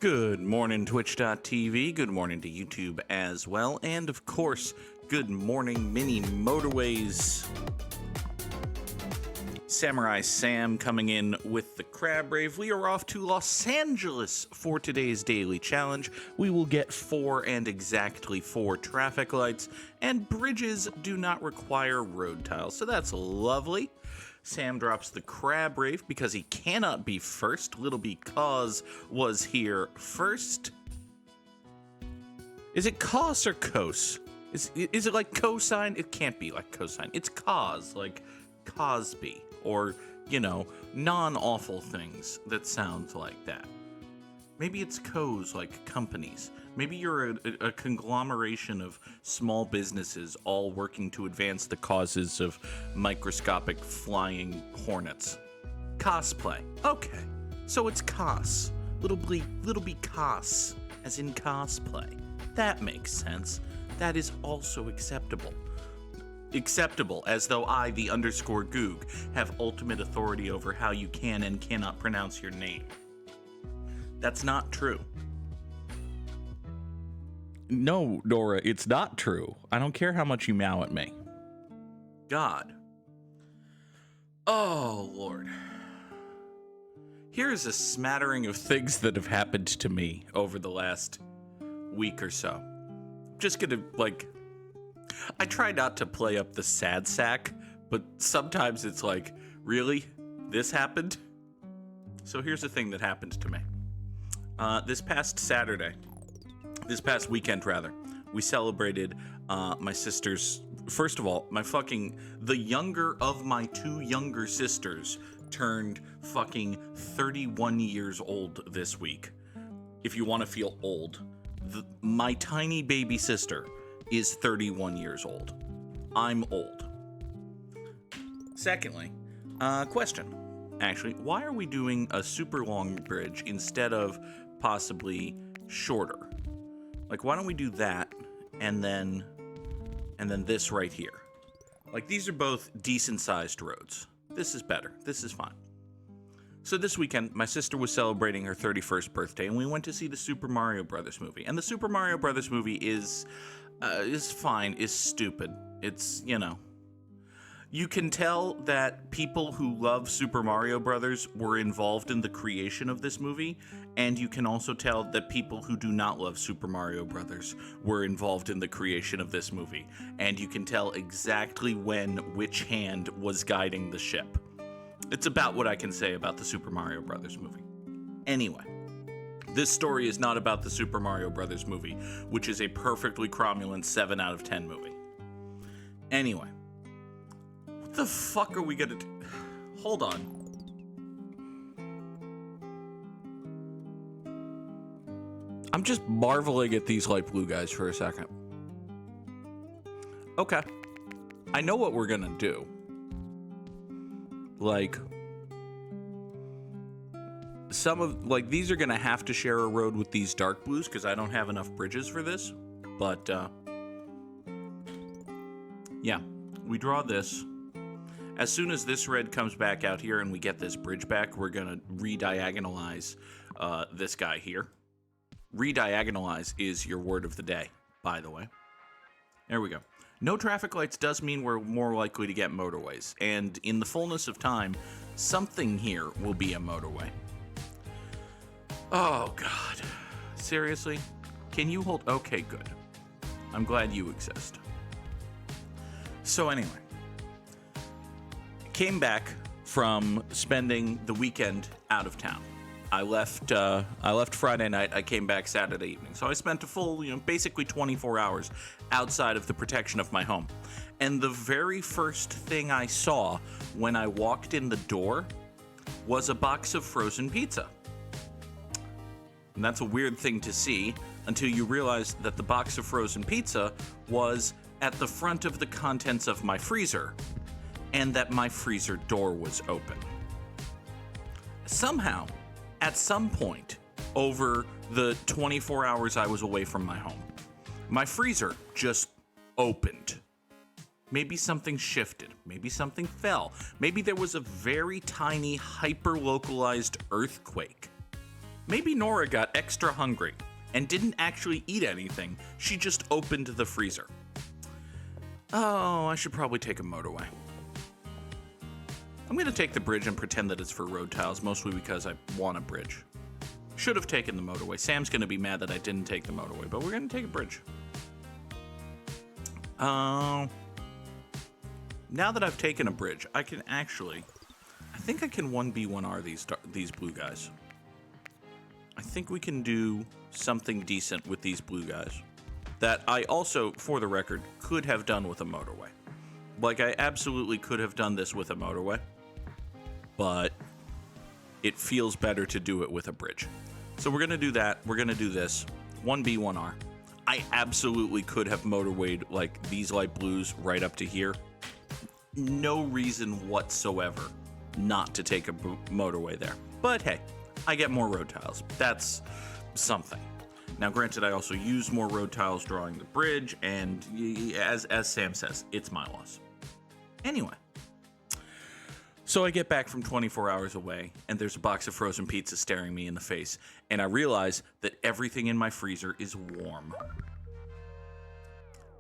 Good morning, Twitch.tv. Good morning to YouTube as well. And of course, good morning, mini Motorways. Samurai Sam coming in with the Crab Rave. We are off to Los Angeles for today's daily challenge. We will get 4 and exactly 4 traffic lights, and bridges do not require road tiles, so that's lovely. Sam drops the Crab Rave because he cannot be first. Little because was here first. Is it cos or cos? Is it like cosine? It can't be like cosine. It's cos, like Cosby, or, you know, non-awful things that sound like that. Maybe it's cos, like companies. Maybe you're a conglomeration of small businesses all working to advance the causes of microscopic flying hornets. Cosplay. Okay, so it's cos. Little b cos, as in cosplay. That makes sense. That is also acceptable. Acceptable, as though I, the _Goog, have ultimate authority over how you can and cannot pronounce your name. That's not true. No, Nora, it's not true. I don't care how much you meow at me. God. Oh, Lord. Here's a smattering of things that have happened to me over the last week or so. Just gonna, I try not to play up the sad sack, but sometimes it's like, really? This happened? So here's the thing that happened to me. This past weekend, we celebrated my sister's, first of all, the younger of my 2 younger sisters turned fucking 31 years old this week. If you want to feel old, my tiny baby sister is 31 years old. I'm old. Secondly, question. Actually, why are we doing a super long bridge instead of possibly shorter? Like, why don't we do that and then this right here? Like, these are both decent sized roads. This is better. This is fine. So this weekend, my sister was celebrating her 31st birthday, and we went to see the Super Mario Brothers movie. And the Super Mario Brothers movie is fine, is stupid. It's, you know. You can tell that people who love Super Mario Brothers were involved in the creation of this movie, and you can also tell that people who do not love Super Mario Brothers were involved in the creation of this movie, and you can tell exactly when which hand was guiding the ship. It's about what I can say about the Super Mario Brothers movie. Anyway, this story is not about the Super Mario Brothers movie, which is a perfectly cromulent 7 out of 10 movie. Anyway. What the fuck are we gonna do? Hold on. I'm just marveling at these light blue guys for a second. Okay. I know what we're gonna do. These are gonna have to share a road with these dark blues because I don't have enough bridges for this. But, yeah. We draw this. As soon as this red comes back out here and we get this bridge back, we're going to re-diagonalize this guy here. Re-diagonalize is your word of the day, by the way. There we go. No traffic lights does mean we're more likely to get motorways. And in the fullness of time, something here will be a motorway. Oh, God. Seriously? Can you hold... Okay, good. I'm glad you exist. So anyway. Came back from spending the weekend out of town. I left Friday night. I came back Saturday evening. So I spent a full, basically 24 hours outside of the protection of my home. And the very first thing I saw when I walked in the door was a box of frozen pizza. And that's a weird thing to see until you realize that the box of frozen pizza was at the front of the contents of my freezer, and that my freezer door was open. Somehow, at some point over the 24 hours I was away from my home, my freezer just opened. Maybe something shifted. Maybe something fell. Maybe there was a very tiny, hyper-localized earthquake. Maybe Nora got extra hungry and didn't actually eat anything. She just opened the freezer. Oh, I should probably take a motorway. I'm gonna take the bridge and pretend that it's for road tiles, mostly because I want a bridge. Should have taken the motorway. Sam's gonna be mad that I didn't take the motorway, but we're gonna take a bridge. Now that I've taken a bridge, I can actually, I think I can 1B1R these blue guys. I think we can do something decent with these blue guys that I also, for the record, could have done with a motorway. Like, I absolutely could have done this with a motorway, but it feels better to do it with a bridge. So we're going to do that. We're going to do this. 1B1R. I absolutely could have motorwayed, like, these light blues right up to here. No reason whatsoever not to take a motorway there. But hey, I get more road tiles. That's something. Now, granted, I also use more road tiles drawing the bridge, and as Sam says, it's my loss. Anyway, so I get back from 24 hours away, and there's a box of frozen pizza staring me in the face, and I realize that everything in my freezer is warm.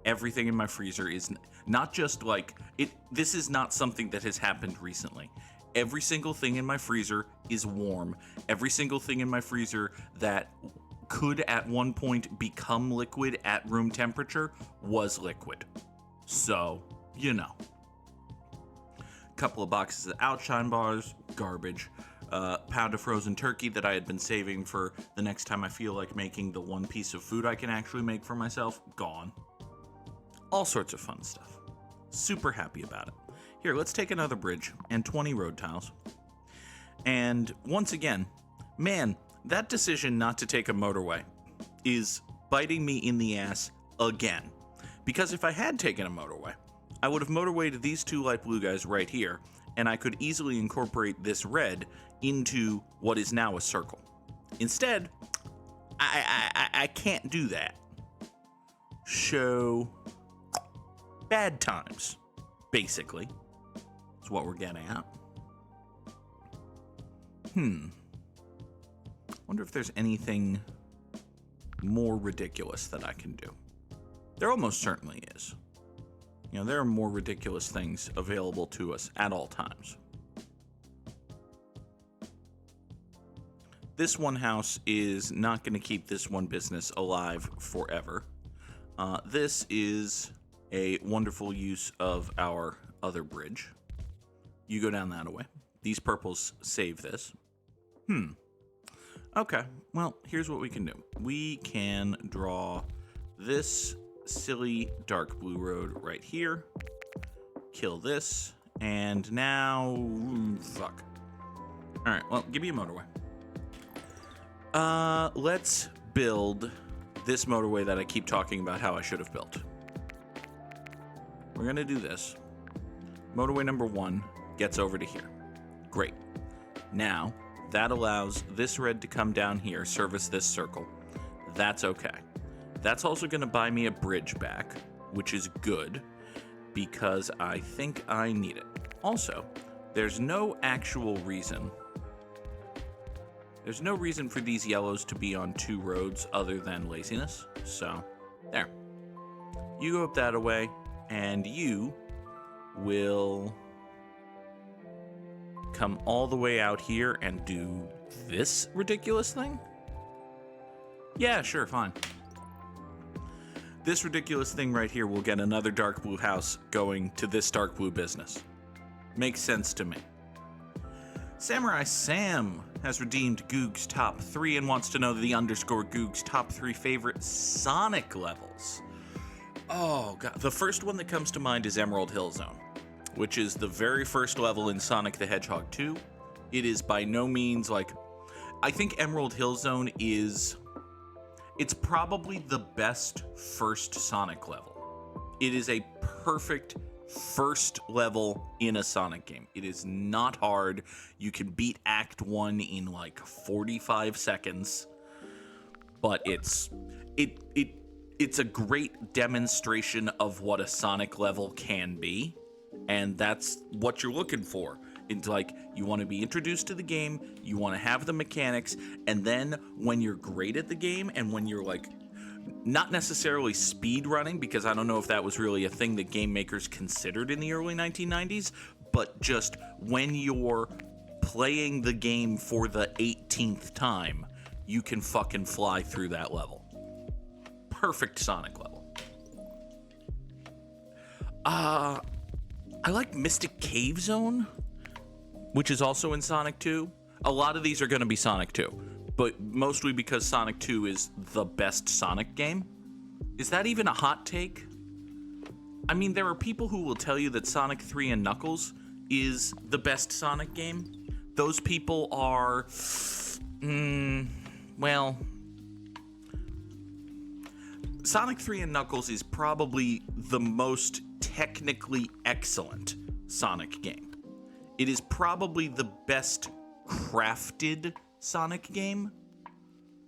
Everything in my freezer is not just like it. This is not something that has happened recently. Every single thing in my freezer is warm. Every single thing in my freezer that could at one point become liquid at room temperature was liquid. So, you know. Couple of boxes of Outshine bars, garbage. Pound of frozen turkey that I had been saving for the next time I feel like making the one piece of food I can actually make for myself, gone. All sorts of fun stuff. Super happy about it. Here, let's take another bridge and 20 road tiles. And once again, man, that decision not to take a motorway is biting me in the ass again. Because if I had taken a motorway, I would have motorwayed these two light blue guys right here, and I could easily incorporate this red into what is now a circle. Instead, I can't do that. So, bad times, basically, is what we're getting at. Wonder if there's anything more ridiculous that I can do. There almost certainly is. You know, there are more ridiculous things available to us at all times. This one house is not going to keep this one business alive forever. This is a wonderful use of our other bridge. You go down that way. These purples save this. Okay, well, here's what we can do. We can draw this silly dark blue road right here. Kill this. And now... fuck. Alright, well, give me a motorway. Let's build this motorway that I keep talking about how I should have built. We're gonna do this. Motorway number 1 gets over to here. Great. Now, that allows this red to come down here, service this circle. That's okay. That's also going to buy me a bridge back, which is good, because I think I need it. Also, there's no actual reason. There's no reason for these yellows to be on 2 roads other than laziness. So, there. You go up that way, and you will come all the way out here and do this ridiculous thing? Yeah, sure, fine. This ridiculous thing right here will get another dark blue house going to this dark blue business. Makes sense to me. Samurai Sam has redeemed Goog's top 3 and wants to know the underscore Goog's top 3 favorite Sonic levels. Oh, God. The first one that comes to mind is Emerald Hill Zone, which is the very first level in Sonic the Hedgehog 2. It is by no means like... I think Emerald Hill Zone is... It's probably the best first Sonic level. It is a perfect first level in a Sonic game. It is not hard. You can beat Act 1 in like 45 seconds. But it's a great demonstration of what a Sonic level can be. And that's what you're looking for It's like you want to be introduced to the game, you want to have the mechanics, and then when you're great at the game and when you're like not necessarily speed running, because I don't know if that was really a thing that game makers considered in the early 1990s, but just when you're playing the game for the 18th time, you can fucking fly through that level. Perfect Sonic level. I like Mystic Cave Zone, which is also in Sonic 2. A lot of these are going to be Sonic 2, but mostly because Sonic 2 is the best Sonic game. Is that even a hot take? I mean, there are people who will tell you that Sonic 3 and Knuckles is the best Sonic game. Those people are, well, Sonic 3 and Knuckles is probably the most technically excellent Sonic game. It is probably the best crafted Sonic game,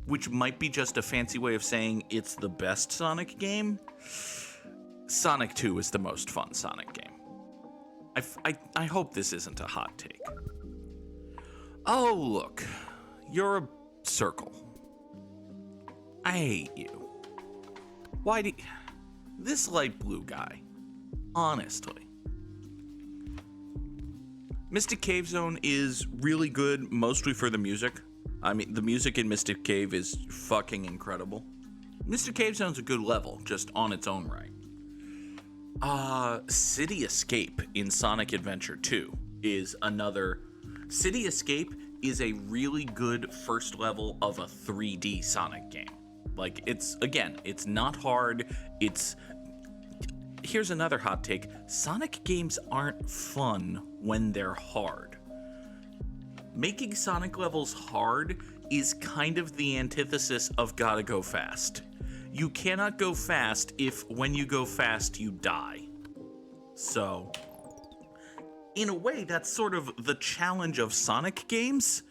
which might be just a fancy way of saying it's the best Sonic game. Sonic 2 is the most fun Sonic game. I hope this isn't a hot take. Oh, look. You're a circle. I hate you. Why do this light blue guy? Honestly. Mystic Cave Zone is really good, mostly for the music. I mean, the music in Mystic Cave is fucking incredible. Mystic Cave Zone's a good level, just on its own right. City Escape in Sonic Adventure 2 is another. City Escape is a really good first level of a 3D Sonic game. Like, it's not hard. Here's another hot take. Sonic games aren't fun when they're hard. Making Sonic levels hard is kind of the antithesis of gotta go fast. You cannot go fast if when you go fast you die. So, in a way, that's sort of the challenge of Sonic games,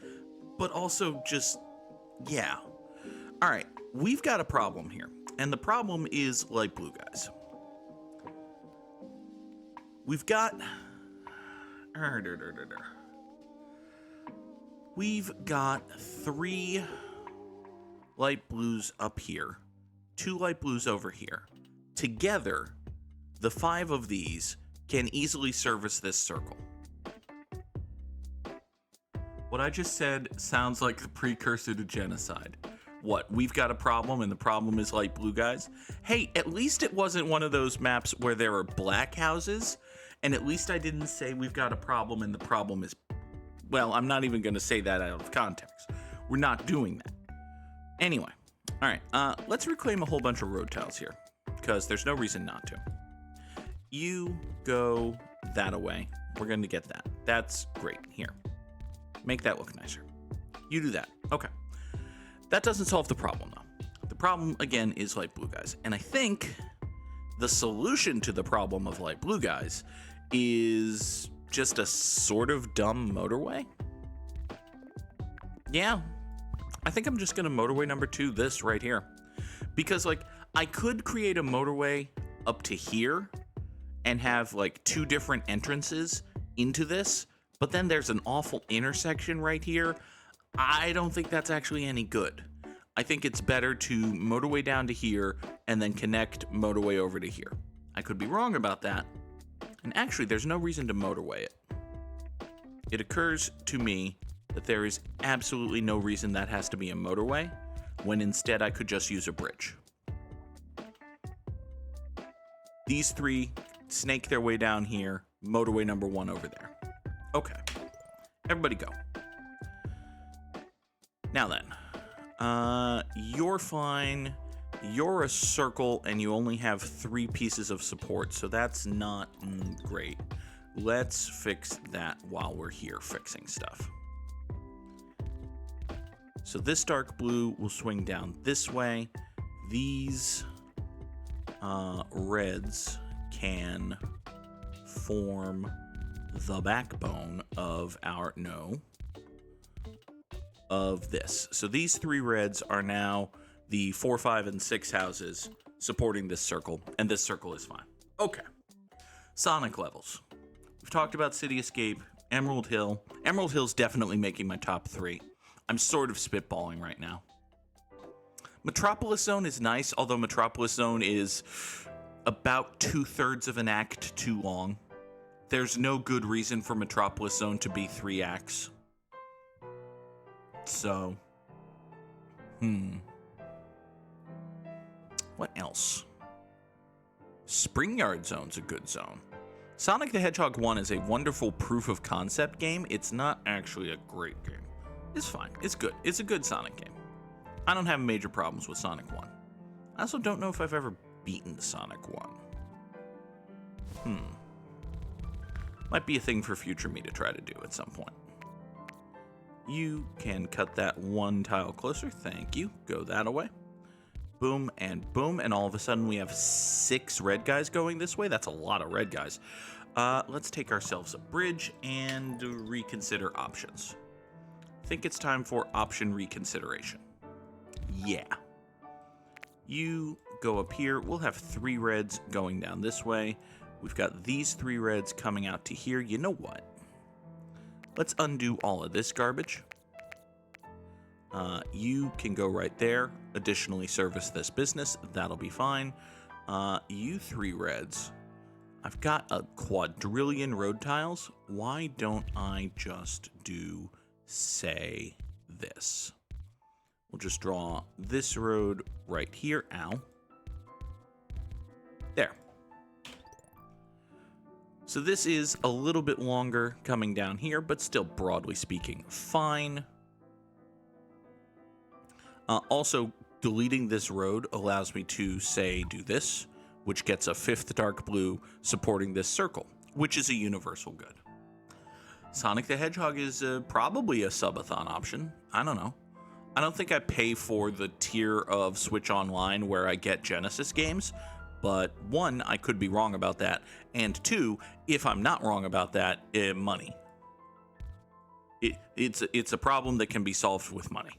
but also just, yeah. Alright, we've got a problem here, and the problem is light blue guys. We've got 3 light blues up here, 2 light blues over here. Together, the 5 of these can easily service this circle. What I just said sounds like the precursor to genocide. What, we've got a problem and the problem is light blue guys? Hey, at least it wasn't one of those maps where there are black houses, and at least I didn't say we've got a problem and the problem is... Well, I'm not even going to say that out of context. We're not doing that. Anyway, alright, let's reclaim a whole bunch of road tiles here, because there's no reason not to. You go that away. We're going to get that. That's great. Here. Make that look nicer. You do that. Okay. That doesn't solve the problem, though. The problem, again, is light blue guys. And I think the solution to the problem of light blue guys is just a sort of dumb motorway. Yeah. I think I'm just going to motorway number 2 this right here. Because, like, I could create a motorway up to here and have, like, 2 different entrances into this, but then there's an awful intersection right here. I don't think that's actually any good. I think it's better to motorway down to here and then connect motorway over to here. I could be wrong about that. And actually, there's no reason to motorway it. It occurs to me that there is absolutely no reason that has to be a motorway, when instead I could just use a bridge. These 3 snake their way down here, motorway number 1 over there. Okay. Everybody go. Now then, you're fine. You're a circle, and you only have 3 pieces of support, so that's not great. Let's fix that while we're here fixing stuff. So this dark blue will swing down this way. These reds can form the backbone of our... of this. So these 3 reds are now the 4, 5, and 6 houses supporting this circle, and this circle is fine. Okay. Sonic levels. We've talked about City Escape Emerald Hill. Emerald Hill's definitely making my top 3. I'm sort of spitballing right now. Metropolis Zone is nice, although Metropolis Zone is about 2/3 of an act too long. There's no good reason for Metropolis Zone to be 3 acts. So, what else? Springyard Zone's a good zone. Sonic the Hedgehog 1 is a wonderful proof of concept game. It's not actually a great game. It's fine. It's good. It's a good Sonic game. I don't have major problems with Sonic 1. I also don't know if I've ever beaten Sonic 1. Might be a thing for future me to try to do at some point. You can cut that 1 tile closer. Thank you. Go that away. Boom, and all of a sudden we have 6 red guys going this way. That's a lot of red guys. Let's take ourselves a bridge and reconsider options. I think it's time for option reconsideration. Yeah. You go up here. We'll have 3 reds going down this way. We've got these 3 reds coming out to here. You know what? Let's undo all of this garbage. You can go right there. Additionally, service this business. That'll be fine. You 3 reds. I've got a quadrillion road tiles. Why don't I just do, say, this? We'll just draw this road right here. Ow. There. So this is a little bit longer coming down here, but still, broadly speaking, fine. Also, deleting this road allows me to, say, do this, which gets a 5th dark blue supporting this circle, which is a universal good. Sonic the Hedgehog is probably a subathon option. I don't know. I don't think I pay for the tier of Switch Online where I get Genesis games, but 1, I could be wrong about that, and 2, if I'm not wrong about that, money. It's a problem that can be solved with money.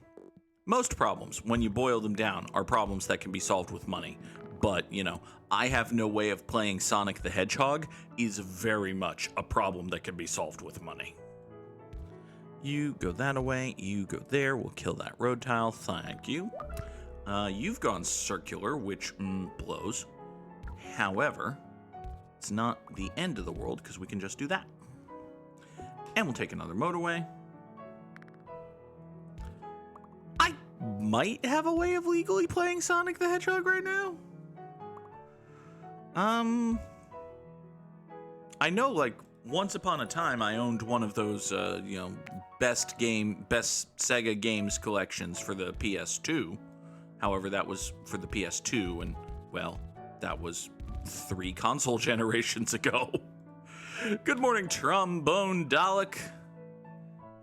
Most problems, when you boil them down, are problems that can be solved with money. But, you know, I have no way of playing Sonic the Hedgehog is very much a problem that can be solved with money. You go that away, you go there, we'll kill that road tile, thank you. You've gone circular, which blows. However, it's not the end of the world because we can just do that. And we'll take another motorway. I might have a way of legally playing Sonic the Hedgehog right now. I know, like, once upon a time I owned one of those, best Sega games collections for the PS2. However, that was for the PS2, and, well, that was 3 console generations ago. Good morning, Trombone Dalek.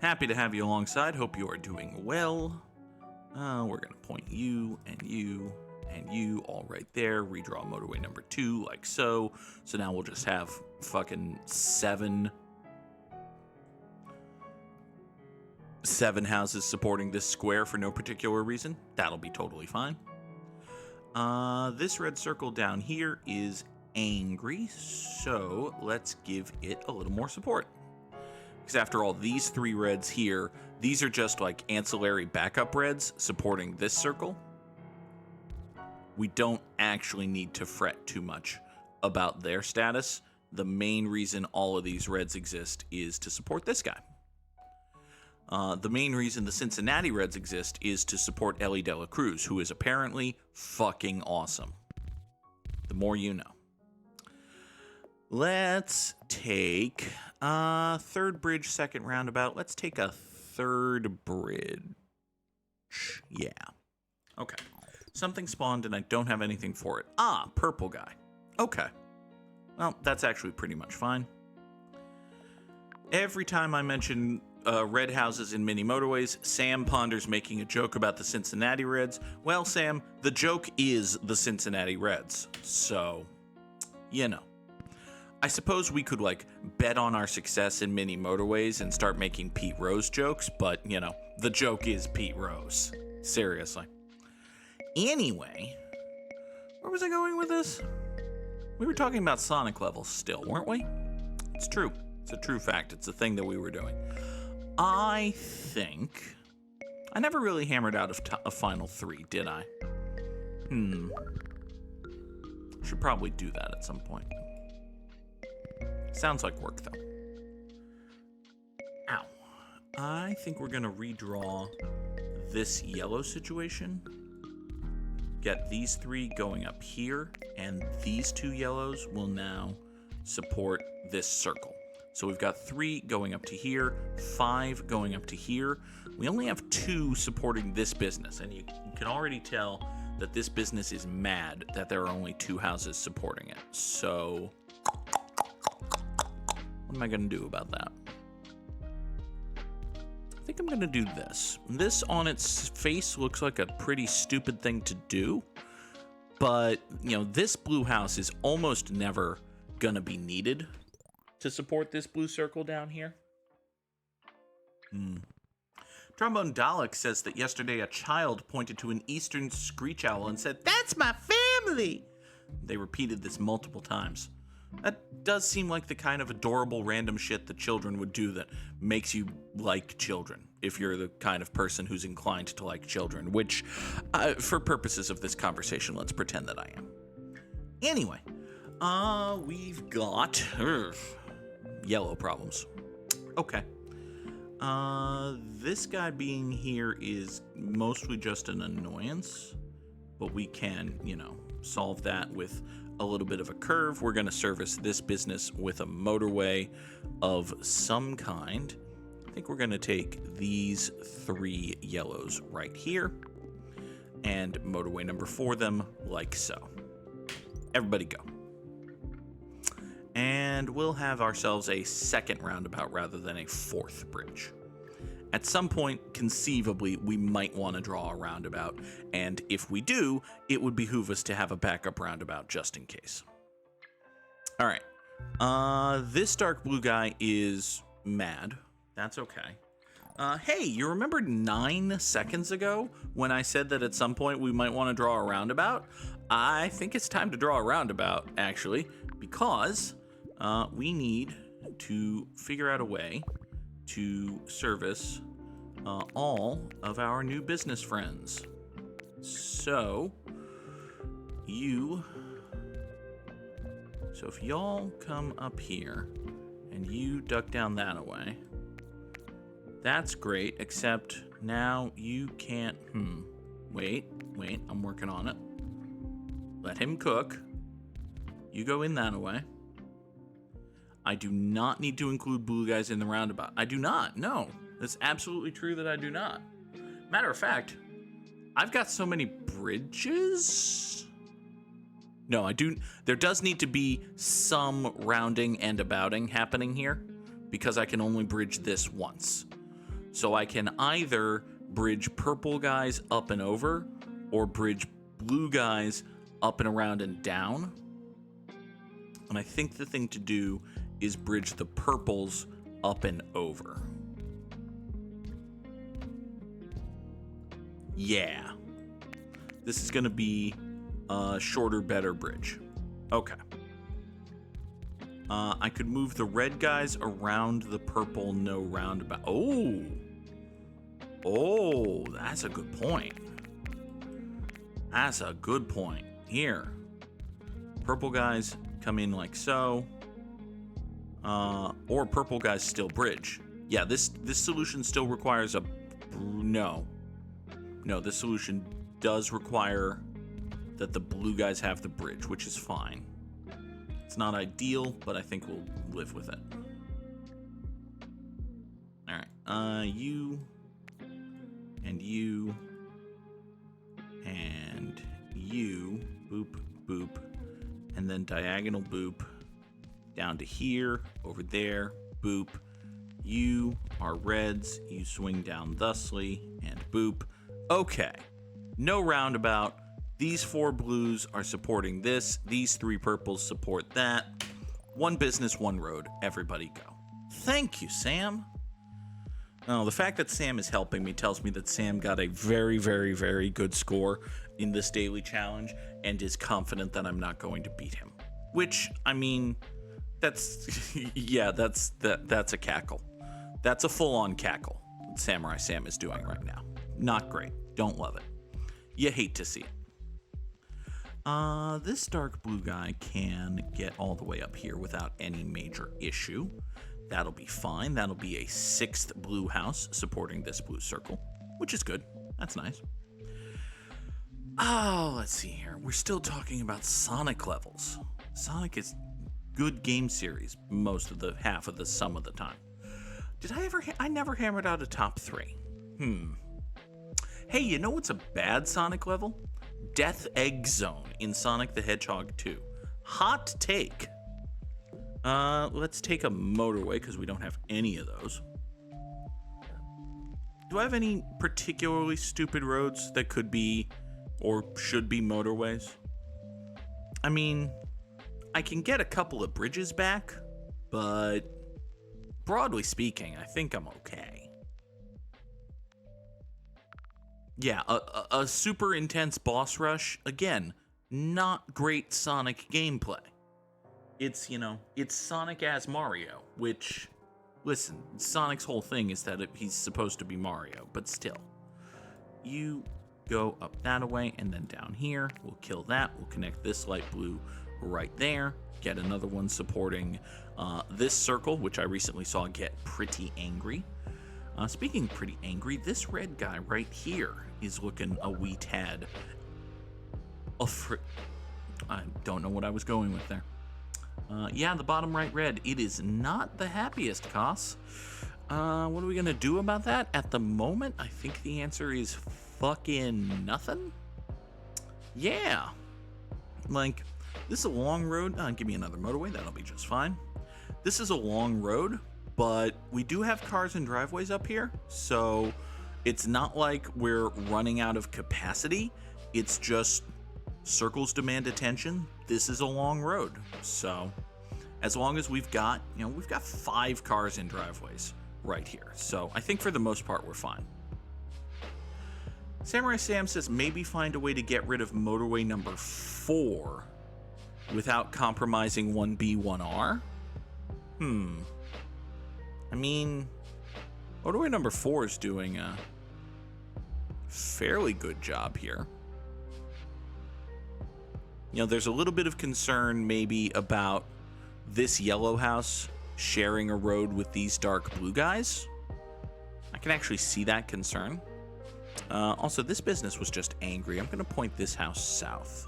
Happy to have you alongside. Hope you are doing well. We're going to point you and you and you all right there. Redraw motorway number 2 like so. So now we'll just have fucking 7 houses supporting this square for no particular reason. That'll be totally fine. This red circle down here is angry, so let's give it a little more support. Because after all, these 3 reds here, these are just like ancillary backup reds supporting this circle. We don't actually need to fret too much about their status. The main reason all of these reds exist is to support this guy. The main reason the Cincinnati Reds exist is to support Ellie De La Cruz, who is apparently fucking awesome. The more you know. Let's take a 3rd bridge, 2nd roundabout. Let's take a 3rd bridge. Yeah. Okay. Something spawned and I don't have anything for it. Ah, purple guy. Okay. Well, that's actually pretty much fine. Every time I mention red houses in mini motorways, Sam ponders making a joke about the Cincinnati Reds. Well, Sam, the joke is the Cincinnati Reds. So, you know. I suppose we could, like, bet on our success in mini motorways and start making Pete Rose jokes, but, you know, the joke is Pete Rose. Seriously. Anyway, where was I going with this? We were talking about Sonic levels still, weren't we? It's true. It's a true fact. It's a thing that we were doing. I think I never really hammered out a final 3, did I? Should probably do that at some point. Sounds like work, though. Ow. I think we're going to redraw this yellow situation. Get these 3 going up here, and these 2 yellows will now support this circle. So we've got 3 going up to here, 5 going up to here. We only have 2 supporting this business, and you can already tell that this business is mad that there are only 2 houses supporting it. So what am I going to do about that? I think I'm going to do this. This on its face looks like a pretty stupid thing to do, but, you know, this blue house is almost never going to be needed to support this blue circle down here. Trombone Dalek says that yesterday a child pointed to an eastern screech owl and said, "That's my family!" They repeated this multiple times. That does seem like the kind of adorable random shit that children would do that makes you like children, if you're the kind of person who's inclined to like children, which, for purposes of this conversation, let's pretend that I am. Anyway, we've got yellow problems. Okay. This guy being here is mostly just an annoyance, but we can, you know, solve that with a little bit of a curve. We're going to service this business with a motorway of some kind. I think we're going to take these 3 yellows right here and motorway number 4 them like so. Everybody go. And we'll have ourselves a second roundabout rather than a 4th bridge. At some point, conceivably, we might want to draw a roundabout, and if we do, it would behoove us to have a backup roundabout just in case. All right. This dark blue guy is mad. That's okay. Hey, you remember 9 seconds ago when I said that at some point we might want to draw a roundabout? I think it's time to draw a roundabout, actually, because we need to figure out a way to service all of our new business friends. So if y'all come up here and you duck down that way, that's great, except now you can't, wait, I'm working on it. Let him cook. You go in that way. I do not need to include blue guys in the roundabout. I do not. No, that's absolutely true that I do not. Matter of fact, I've got so many bridges. No, I do. There does need to be some rounding and abouting happening here because I can only bridge this once. So I can either bridge purple guys up and over or bridge blue guys up and around and down. And I think the thing to do is bridge the purples up and over. Yeah. This is going to be a shorter, better bridge. Okay. I could move the red guys around the purple, no roundabout. Oh, that's a good point. That's a good point. Here. Purple guys come in like so. Or purple guys still bridge. Yeah, this solution still requires a... No, this solution does require that the blue guys have the bridge, which is fine. It's not ideal, but I think we'll live with it. Alright, you, and you, and you, boop, boop, and then diagonal boop, down to here, over there, boop. You are reds, you swing down thusly, and boop. Okay, no roundabout. These 4 blues are supporting this. These 3 purples support that. One business, one road. Everybody go. Thank you, Sam. Oh, the fact that Sam is helping me tells me that Sam got a very, very, very good score in this daily challenge and is confident that I'm not going to beat him. Which, I mean, That's yeah, that's a cackle. That's a full-on cackle that Samurai Sam is doing right now. Not great. Don't love it. You hate to see it. This dark blue guy can get all the way up here without any major issue. That'll be fine. That'll be a 6th blue house supporting this blue circle, which is good. That's nice. Oh, let's see here. We're still talking about Sonic levels. Sonic is good game series most of the half of the some of the time. Did I ever? I never hammered out a top 3. Hey, you know what's a bad Sonic level? Death Egg Zone in Sonic the Hedgehog 2. Hot take. Let's take a motorway because we don't have any of those. Do I have any particularly stupid roads that could be or should be motorways? I mean, I can get a couple of bridges back, but broadly speaking, I think I'm okay. Yeah, a super intense boss rush, again, not great Sonic gameplay. It's, it's Sonic as Mario, which, listen, Sonic's whole thing is that he's supposed to be Mario, but still. You go up that way and then down here. We'll kill that. We'll connect this light blue right there. Get another one supporting this circle, which I recently saw get pretty angry. Speaking pretty angry, this red guy right here is looking a wee tad. I don't know what I was going with there. Yeah, the bottom right red. It is not the happiest, Cos. What are we going to do about that? At the moment, I think the answer is fucking nothing. Yeah. Like, this is a long road. Give me another motorway. That'll be just fine. This is a long road, but we do have cars and driveways up here, so it's not like we're running out of capacity. It's just circles demand attention. This is a long road, so as long as we've got 5 cars and driveways right here, so I think for the most part we're fine. Samurai Sam says maybe find a way to get rid of motorway number 4 without compromising 1B, 1R. I mean, motorway number 4 is doing a fairly good job here. There's a little bit of concern maybe about this yellow house sharing a road with these dark blue guys. I can actually see that concern. Also, this business was just angry. I'm going to point this house south.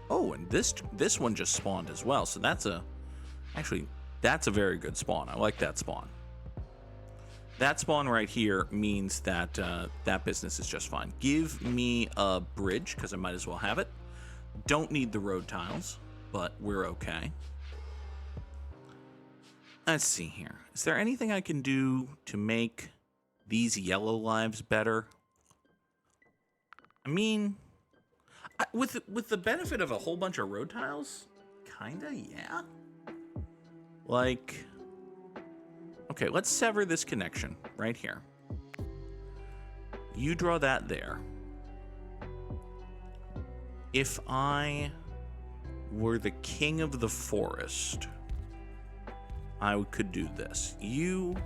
Oh, and this one just spawned as well. So that's a very good spawn. I like that spawn. That spawn right here means that that business is just fine. Give me a bridge, because I might as well have it. Don't need the road tiles, but we're okay. Let's see here. Is there anything I can do to make these yellow lives better? I mean, with the benefit of a whole bunch of road tiles, kinda, yeah. Like, okay, let's sever this connection right here. You draw that there. If I were the king of the forest, I could do this. You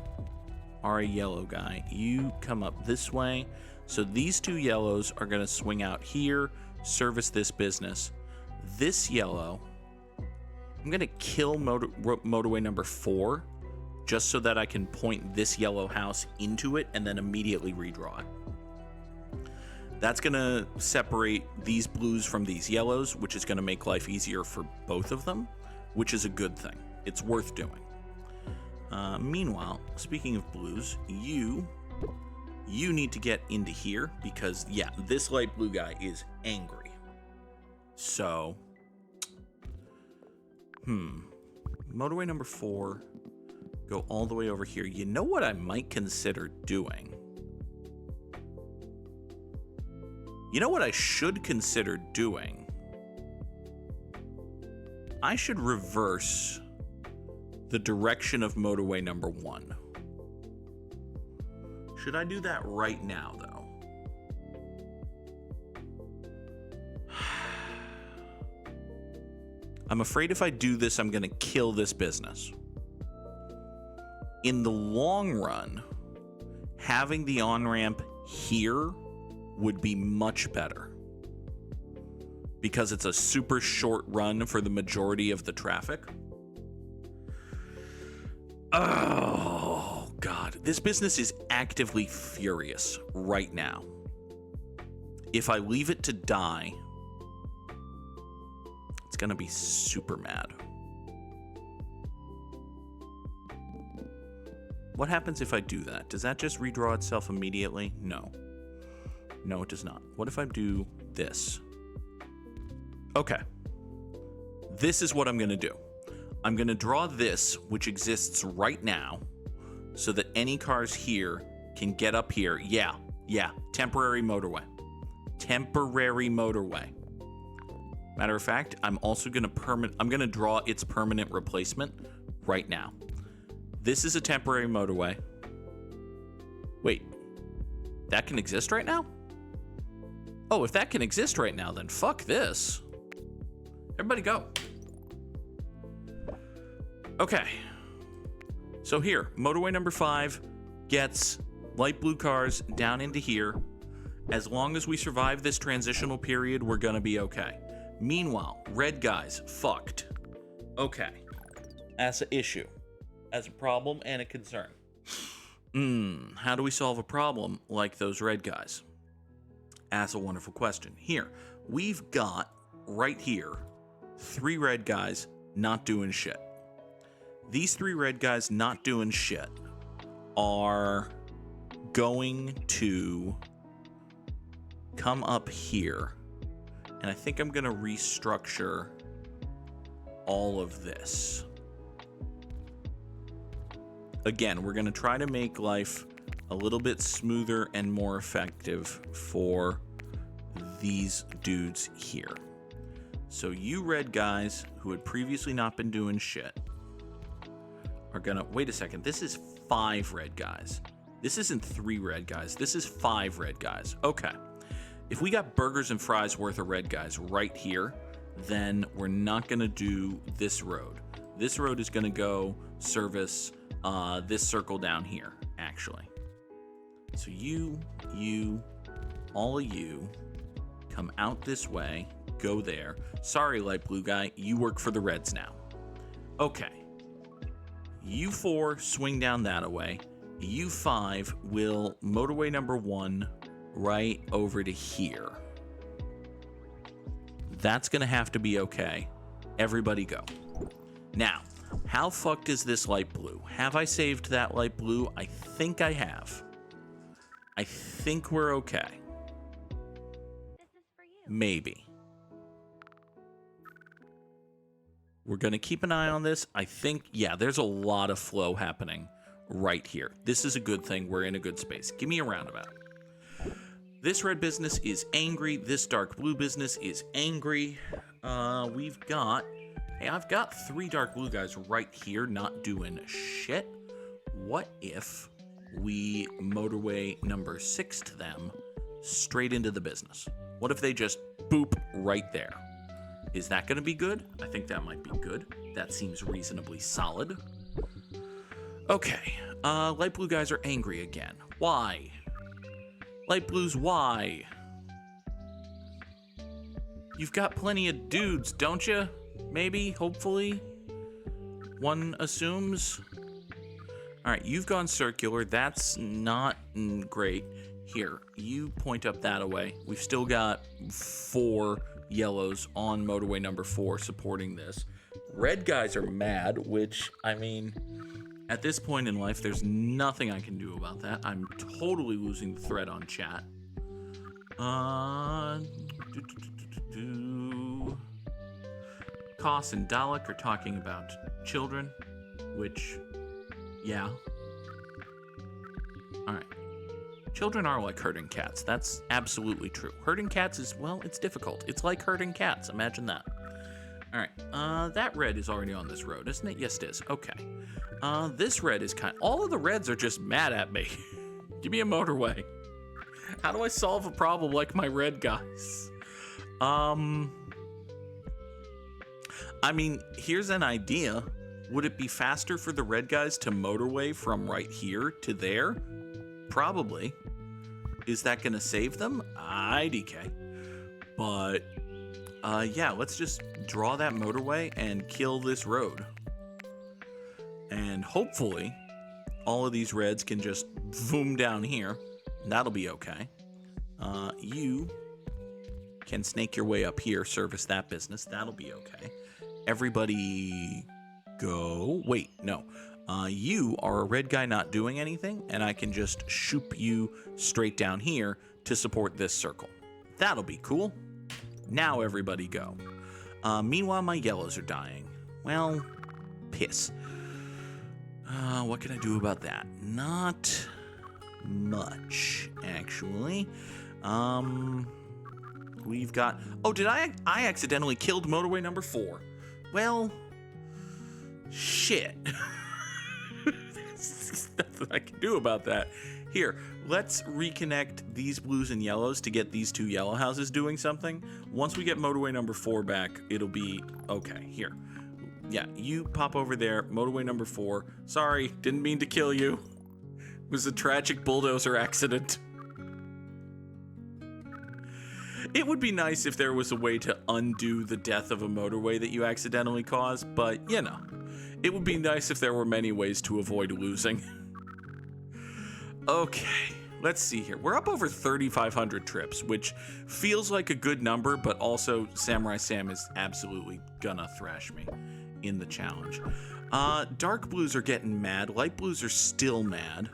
are a yellow guy. You come up this way. So these 2 yellows are going to swing out here, service this business. This yellow, I'm going to kill motorway number 4 just so that I can point this yellow house into it and then immediately redraw it. That's going to separate these blues from these yellows, which is going to make life easier for both of them, which is a good thing. It's worth doing. Meanwhile, speaking of blues, you need to get into here because, yeah, this light blue guy is angry. So, motorway number 4, go all the way over here. You know what I might consider doing? You know what I should consider doing? I should reverse the direction of motorway number 1. Should I do that right now, though? I'm afraid if I do this, I'm going to kill this business. In the long run, having the on-ramp here would be much better, because it's a super short run for the majority of the traffic. Oh, God. This business is actively furious right now. If I leave it to die, it's going to be super mad. What happens if I do that? Does that just redraw itself immediately? No. No, it does not. What if I do this? Okay. This is what I'm going to do. I'm going to draw this, which exists right now, so that any cars here can get up here. Yeah. Temporary motorway. Temporary motorway. Matter of fact, I'm also going to draw its permanent replacement right now. This is a temporary motorway. Wait. That can exist right now? Oh, if that can exist right now, then fuck this. Everybody go. Okay. So here, motorway number 5 gets light blue cars down into here. As long as we survive this transitional period, we're gonna be okay. Meanwhile, red guys, fucked. Okay. That's an issue. That's a problem and a concern. How do we solve a problem like those red guys? That's a wonderful question. Here, we've got, right here, 3 red guys not doing shit. These 3 red guys not doing shit are going to come up here. And I think I'm going to restructure all of this. Again, we're going to try to make life a little bit smoother and more effective for these dudes here. So you red guys who had previously not been doing shit are gonna... Wait a second, this is 5 red guys. This isn't 3 red guys, this is 5 red guys. Okay. If we got burgers and fries worth of red guys right here, then we're not gonna do this road. This road is gonna go service this circle down here, actually. So you, all of you, come out this way, go there. Sorry, light blue guy, you work for the Reds now. Okay. You 4 swing down that way. You 5 will motorway number 1 right over to here. That's gonna have to be okay. Everybody go. Now, how fucked is this light blue? Have I saved that light blue? I think I have. I think we're okay. This is for you. Maybe. We're going to keep an eye on this. I think, yeah, there's a lot of flow happening right here. This is a good thing. We're in a good space. Give me a roundabout. This red business is angry. This dark blue business is angry. We've got... Hey, I've got 3 dark blue guys right here not doing shit. What if we motorway number 6 to them straight into the business? What if they just boop right there? Is that going to be good? I think that might be good. That seems reasonably solid. Okay, light blue guys are angry again. Why? Light blues, why? You've got plenty of dudes, don't you? Maybe, hopefully. One assumes. All right, you've gone circular. That's not great. Here, you point up that way. We've still got 4 yellows on motorway number 4 supporting this. Red guys are mad, which, I mean, at this point in life, there's nothing I can do about that. I'm totally losing the thread on chat. Koss and Dalek are talking about children, which, yeah. All right. Children are like herding cats. That's absolutely true. Herding cats is, well, it's difficult. It's like herding cats. Imagine that. All right. That red is already on this road, isn't it? Yes, it is. Okay. This red is all of the reds are just mad at me. Give me a motorway. How do I solve a problem like my red guys? I mean, here's an idea. Would it be faster for the red guys to motorway from right here to there? Probably. Is that going to save them? IDK. But, yeah, let's just draw that motorway and kill this road. And hopefully, all of these reds can just boom down here. That'll be okay. You can snake your way up here, service that business. That'll be okay. Everybody go. Wait, no. You are a red guy not doing anything, and I can just shoop you straight down here to support this circle. That'll be cool. Now everybody go. Meanwhile, my yellows are dying. Well, piss. What can I do about that? Not much, actually. We've got... Oh, did I accidentally killed motorway number 4. Well, shit. There's nothing I can do about that. Here, let's reconnect these blues and yellows to get these 2 yellow houses doing something. Once we get motorway number 4 back, it'll be okay. Here. Yeah, you pop over there. Motorway number 4. Sorry, didn't mean to kill you. It was a tragic bulldozer accident. It would be nice if there was a way to undo the death of a motorway that you accidentally caused, but, you know, it would be nice if there were many ways to avoid losing. Okay, let's see here. We're up over 3,500 trips, which feels like a good number, but also Samurai Sam is absolutely gonna thrash me in the challenge. Dark blues are getting mad. Light blues are still mad.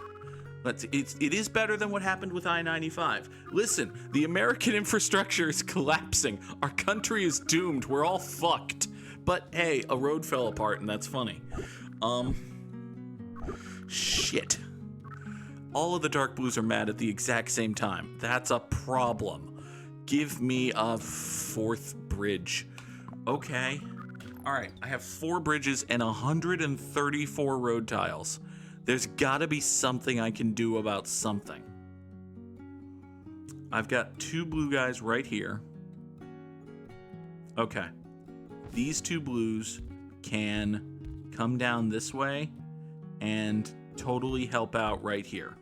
It is better than what happened with I-95. Listen, the American infrastructure is collapsing. Our country is doomed. We're all fucked. But hey, a road fell apart, and that's funny. Shit. All of the dark blues are mad at the exact same time. That's a problem. Give me a 4th bridge. Okay. All right, I have 4 bridges and 134 road tiles. There's gotta be something I can do about something. I've got 2 blue guys right here. Okay. These 2 blues can come down this way and totally help out right here.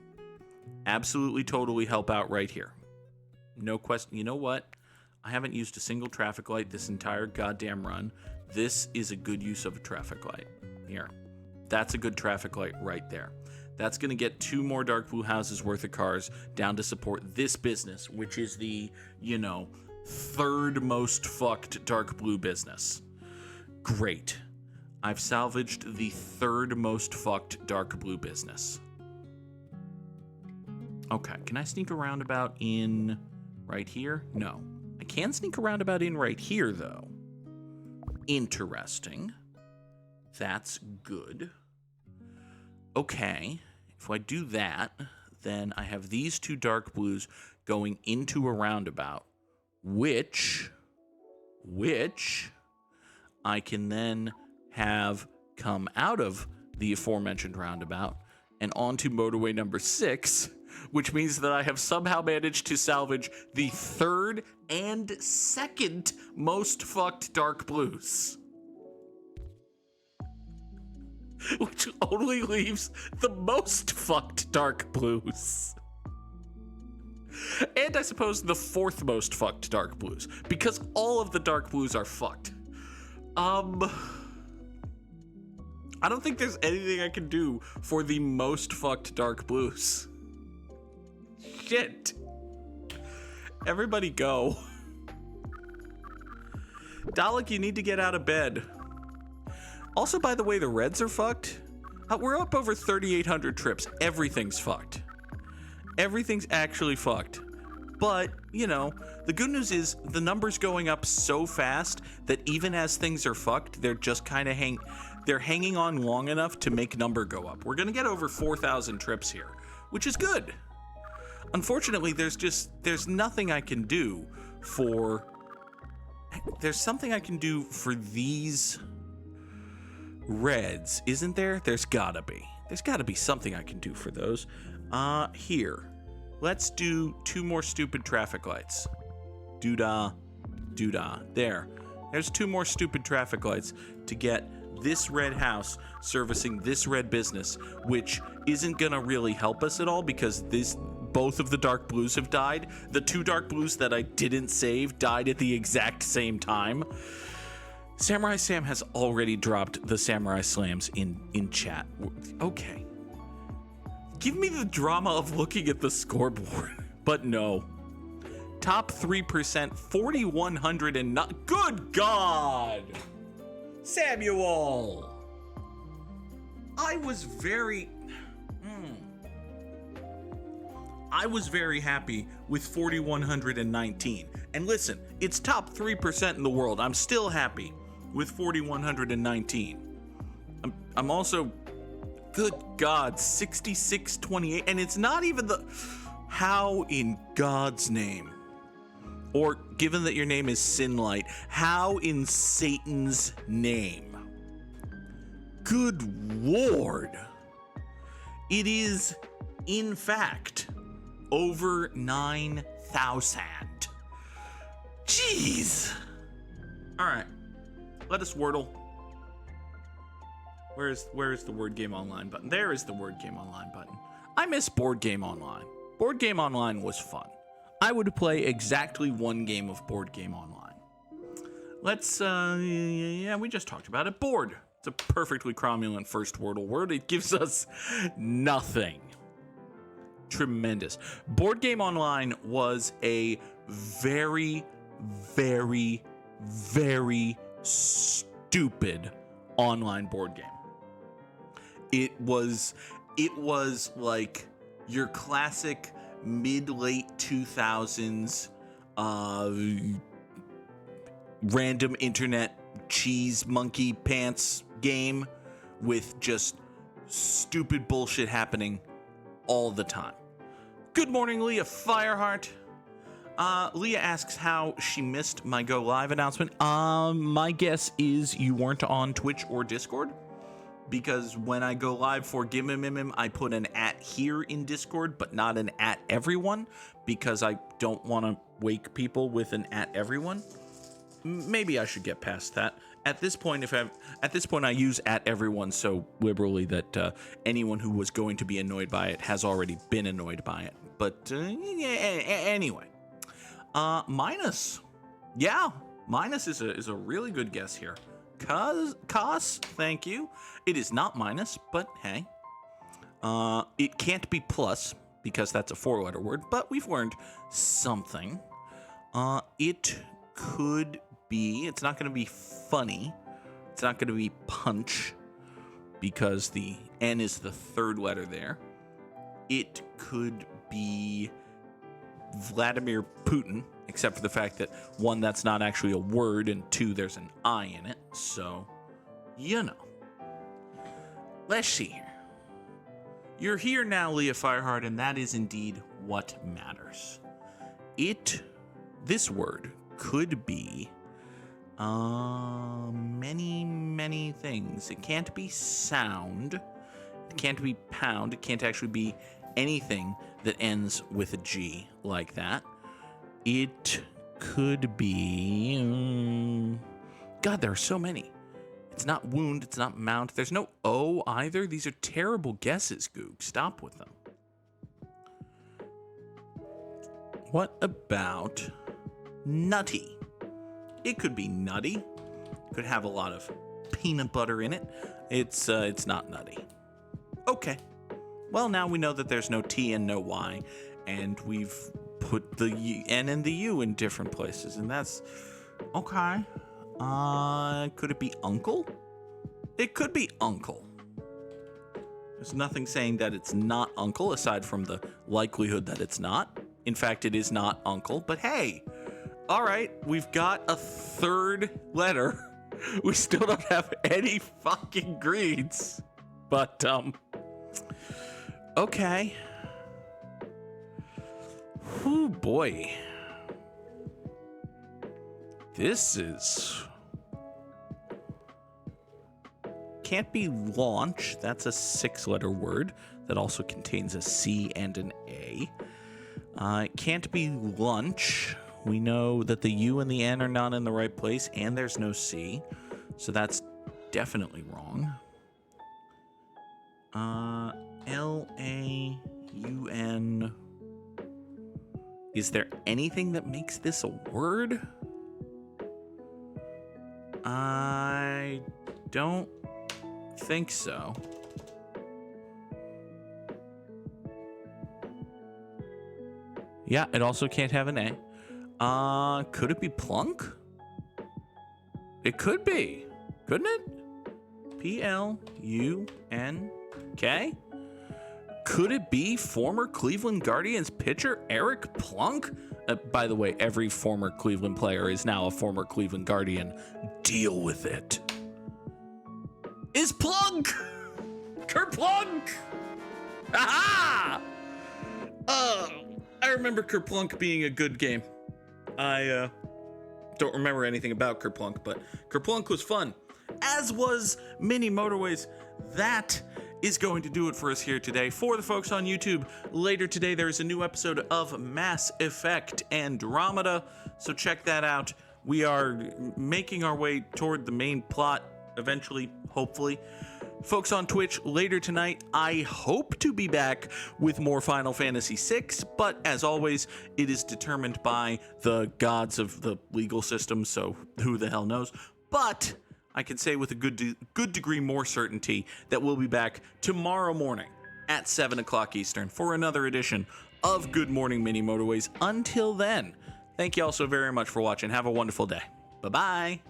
Absolutely totally help out right here. No question. You know what? I haven't used a single traffic light this entire goddamn run. This is a good use of a traffic light. Here. That's a good traffic light right there. That's going to get 2 more dark blue houses worth of cars down to support this business, which is the, you know, 3rd most fucked dark blue business. Great. I've salvaged the 3rd most fucked dark blue business. Okay, can I sneak a roundabout in right here? No. I can sneak a roundabout in right here, though. Interesting. That's good. Okay, if I do that, then I have these 2 dark blues going into a roundabout, which I can then have come out of the aforementioned roundabout and onto motorway number 6, which means that I have somehow managed to salvage the 3rd and 2nd most fucked dark blues. Which only leaves the most fucked dark blues. And I suppose the 4th most fucked dark blues, because all of the dark blues are fucked. I don't think there's anything I can do for the most fucked dark blues. Shit. Everybody go. Dalek, you need to get out of bed. Also, by the way, the reds are fucked. We're up over 3,800 trips. Everything's fucked. Everything's actually fucked. But, you know, the good news is the number's going up so fast that even as things are fucked, they're just kind of hanging on long enough to make number go up. We're going to get over 4,000 trips here, which is good. Unfortunately, there's nothing I can do for... There's something I can do for these reds, isn't there? There's gotta be. There's gotta be something I can do for those. Here. Let's do 2 more stupid traffic lights. Doodah. Doodah. There. There's 2 more stupid traffic lights to get this red house servicing this red business, which isn't gonna really help us at all because both of the dark blues have died. The 2 dark blues that I didn't save died at the exact same time. Samurai Sam has already dropped the Samurai Slams in chat. Okay. Give me the drama of looking at the scoreboard. But no. Top 3%, 4,100 and not. Good God! Samuel! I was very happy with 4,119. And listen, it's top 3% in the world. I'm still happy with 4,119. I'm also, good God, 6628. And it's not even the, how in God's name? Or given that your name is Sinlight, how in Satan's name? Good Lord. It is, in fact, over 9,000. Jeez. All right. Let us Wordle. Where is the Word Game Online button? There is the Word Game Online button. I miss Board Game Online. Board Game Online was fun. I would play exactly 1 game of Board Game Online. Let's, yeah, we just talked about it. Board. It's a perfectly cromulent first Wordle word. It gives us nothing. Tremendous. Board Game Online was a very, very, very stupid online board game. It was like your classic mid-late 2000s random internet cheese monkey pants game with just stupid bullshit happening all the time. Good morning, Leah Fireheart. Leah asks how she missed my Go Live announcement. My guess is you weren't on Twitch or Discord, because when I go live for Gimmimimim, I put an @here in Discord, but not an @everyone, because I don't want to wake people with an @everyone. Maybe I should get past that. At this point, I use @everyone so liberally that anyone who was going to be annoyed by it has already been annoyed by it. But anyway, minus, yeah, minus is a really good guess here. Cos, thank you. It is not minus, but hey, it can't be plus because that's a 4-letter word. But we've learned something. It could be. It's not going to be funny. It's not going to be punch because the N is the 3rd letter there. It could be Vladimir Putin, except for the fact that 1, that's not actually a word, and 2, there's an I in it. So, you know. Let's see here. You're here now, Leah Fireheart, and that is indeed what matters. This word could be many, many things. It can't be sound. It can't be pound. It can't actually be anything that ends with a G like that. It could be... God, there are so many. It's not wound. It's not mount. There's no O either. These are terrible guesses, Goog. Stop with them. What about nutty? It could be nutty. It could have a lot of peanut butter in it. It's not nutty. Okay. Well, now we know that there's no T and no Y, and we've put the N and the U in different places, and that's okay. Could it be uncle? It could be uncle. There's nothing saying that it's not uncle aside from the likelihood that it's not. In fact, it is not uncle, but hey, all right, we've got a 3rd letter. We still don't have any fucking greens, but okay. Oh boy. This is... Can't be launch. That's a 6-letter word that also contains a C and an A. It can't be lunch. We know that the U and the N are not in the right place, and there's no C. So that's definitely wrong. L-A-U-N. Is there anything that makes this a word? I don't think so. Yeah, it also can't have an A. Could it be plunk? It could be, couldn't it? P-L-U-N-K? Could it be former Cleveland Guardians pitcher Eric Plunk? By the way, every former Cleveland player is now a former Cleveland Guardian. Deal with it. Is Plunk? Kerplunk! Aha! I remember Kerplunk being a good game. I don't remember anything about Kerplunk, but Kerplunk was fun, as was Mini Motorways. That is going to do it for us here today. For the folks on YouTube, later today there is a new episode of Mass Effect Andromeda, so check that out. We are making our way toward the main plot eventually, hopefully. Folks on Twitch, later tonight, I hope to be back with more Final Fantasy VI, but as always, it is determined by the gods of the legal system, so who the hell knows. But I can say with a good degree more certainty that we'll be back tomorrow morning at 7 o'clock Eastern for another edition of Good Morning Mini Motorways. Until then, thank you all so very much for watching. Have a wonderful day. Bye-bye.